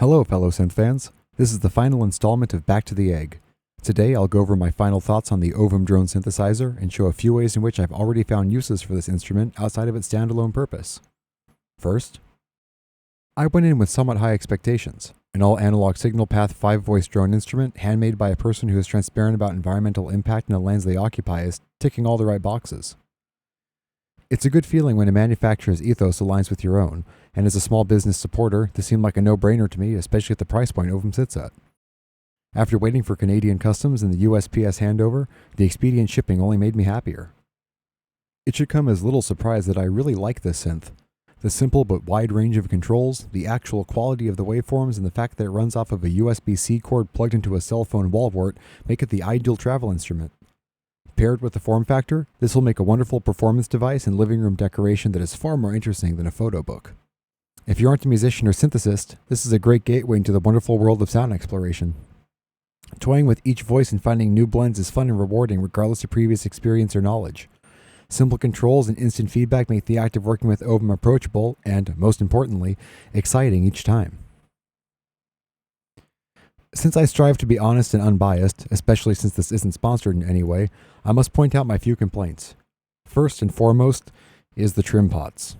Hello, fellow synth fans. This is the final installment of Back to the Egg. Today, I'll go over my final thoughts on the OVUM Drone Synthesizer and show a few ways in which I've already found uses for this instrument outside of its standalone purpose. First, I went in with somewhat high expectations. An all-analog signal path 5-voice drone instrument handmade by a person who is transparent about environmental impact in the lands they occupy is ticking all the right boxes. It's a good feeling when a manufacturer's ethos aligns with your own, and as a small business supporter, this seemed like a no-brainer to me, especially at the price point OVUM sits at. After waiting for Canadian customs and the USPS handover, the expedient shipping only made me happier. It should come as little surprise that I really like this synth. The simple but wide range of controls, the actual quality of the waveforms, and the fact that it runs off of a USB-C cord plugged into a cell phone wall wart make it the ideal travel instrument. Paired with the form factor, this will make a wonderful performance device and living room decoration that is far more interesting than a photo book. If you aren't a musician or synthesist, this is a great gateway into the wonderful world of sound exploration. Toying with each voice and finding new blends is fun and rewarding regardless of previous experience or knowledge. Simple controls and instant feedback make the act of working with OVUM approachable and, most importantly, exciting each time. Since I strive to be honest and unbiased, especially since this isn't sponsored in any way, I must point out my few complaints. First and foremost is the trim pots.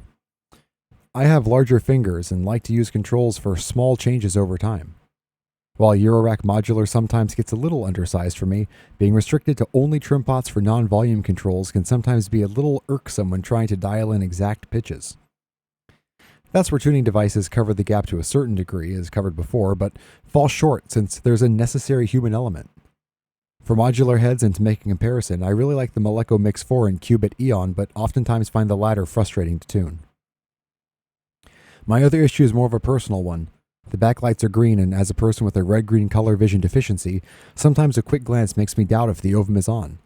I have larger fingers and like to use controls for small changes over time. While Eurorack Modular sometimes gets a little undersized for me, being restricted to only trim pots for non-volume controls can sometimes be a little irksome when trying to dial in exact pitches. That's where tuning devices cover the gap to a certain degree, as covered before, but fall short since there's a necessary human element. For modular heads and to make a comparison, I really like the Moleco Mix 4 and Qubit Eon, but oftentimes find the latter frustrating to tune. My other issue is more of a personal one. The backlights are green, and as a person with a red-green color vision deficiency, sometimes a quick glance makes me doubt if the OVUM is on.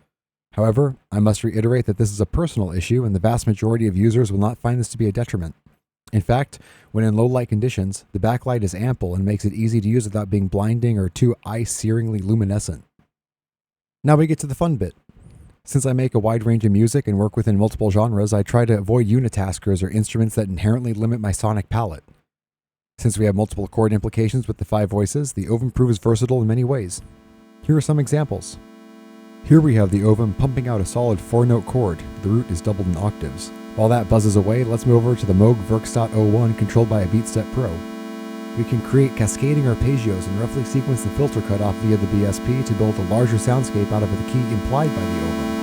However, I must reiterate that this is a personal issue, and the vast majority of users will not find this to be a detriment. In fact, when in low light conditions, the backlight is ample and makes it easy to use without being blinding or too eye-searingly luminescent. Now we get to the fun bit. Since I make a wide range of music and work within multiple genres, I try to avoid unitaskers or instruments that inherently limit my sonic palette. Since we have multiple chord implications with the 5 voices, the OVUM proves versatile in many ways. Here are some examples. Here we have the OVUM pumping out a solid 4-note chord. The root is doubled in octaves. While that buzzes away, let's move over to the Moog Verkstadt 01 controlled by a BeatStep Pro. We can create cascading arpeggios and roughly sequence the filter cutoff via the BSP to build a larger soundscape out of the key implied by the OVUM.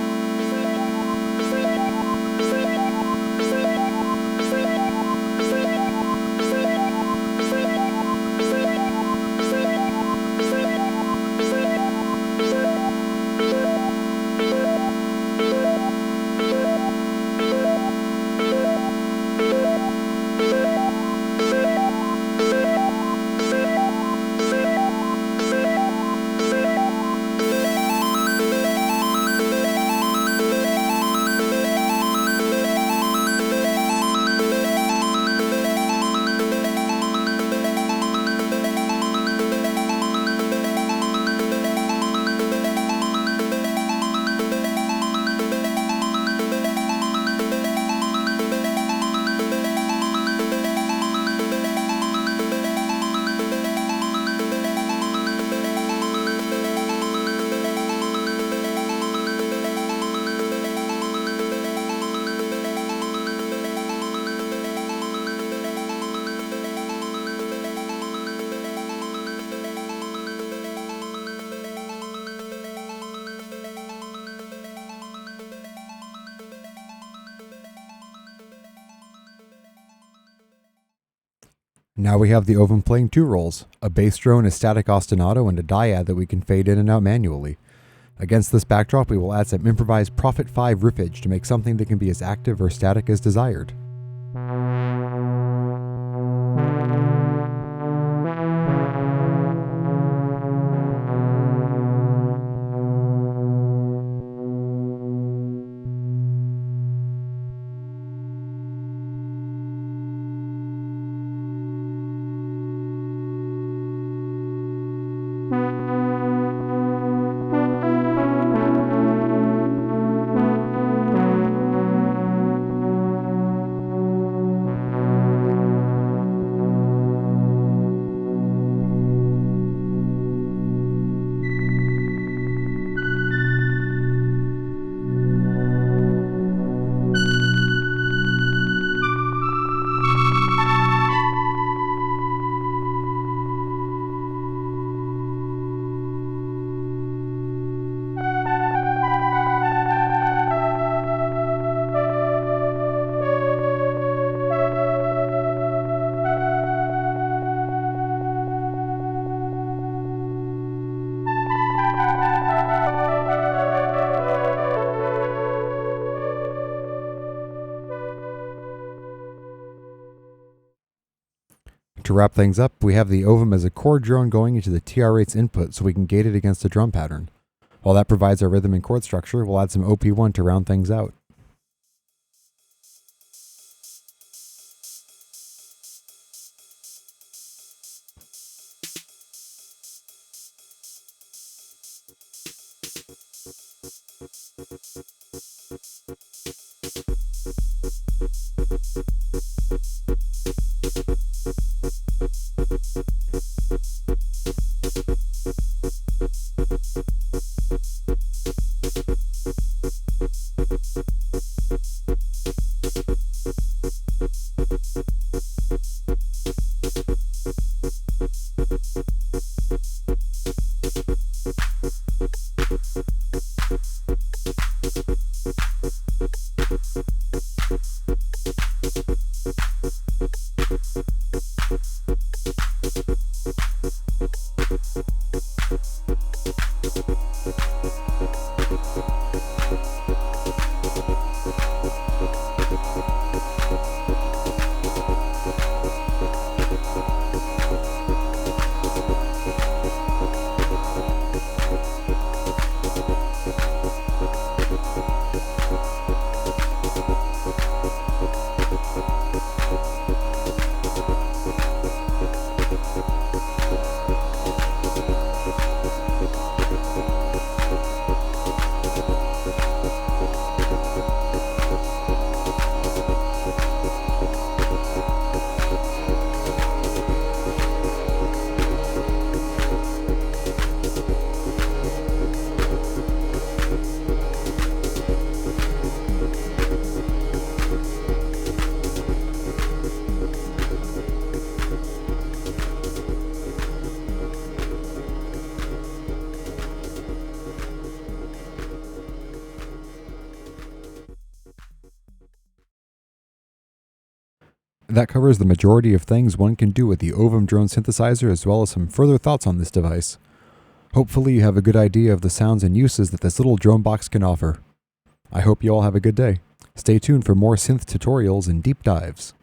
Now we have the OVUM playing 2 roles, a bass drone, a static ostinato, and a dyad that we can fade in and out manually. Against this backdrop, we will add some improvised Prophet 5 riffage to make something that can be as active or static as desired. To wrap things up, we have the OVUM as a core drone going into the TR8's input so we can gate it against a drum pattern. While that provides our rhythm and chord structure, we'll add some OP1 to round things out. That covers the majority of things one can do with the OVUM Drone Synthesizer, as well as some further thoughts on this device. Hopefully you have a good idea of the sounds and uses that this little drone box can offer. I hope you all have a good day. Stay tuned for more synth tutorials and deep dives.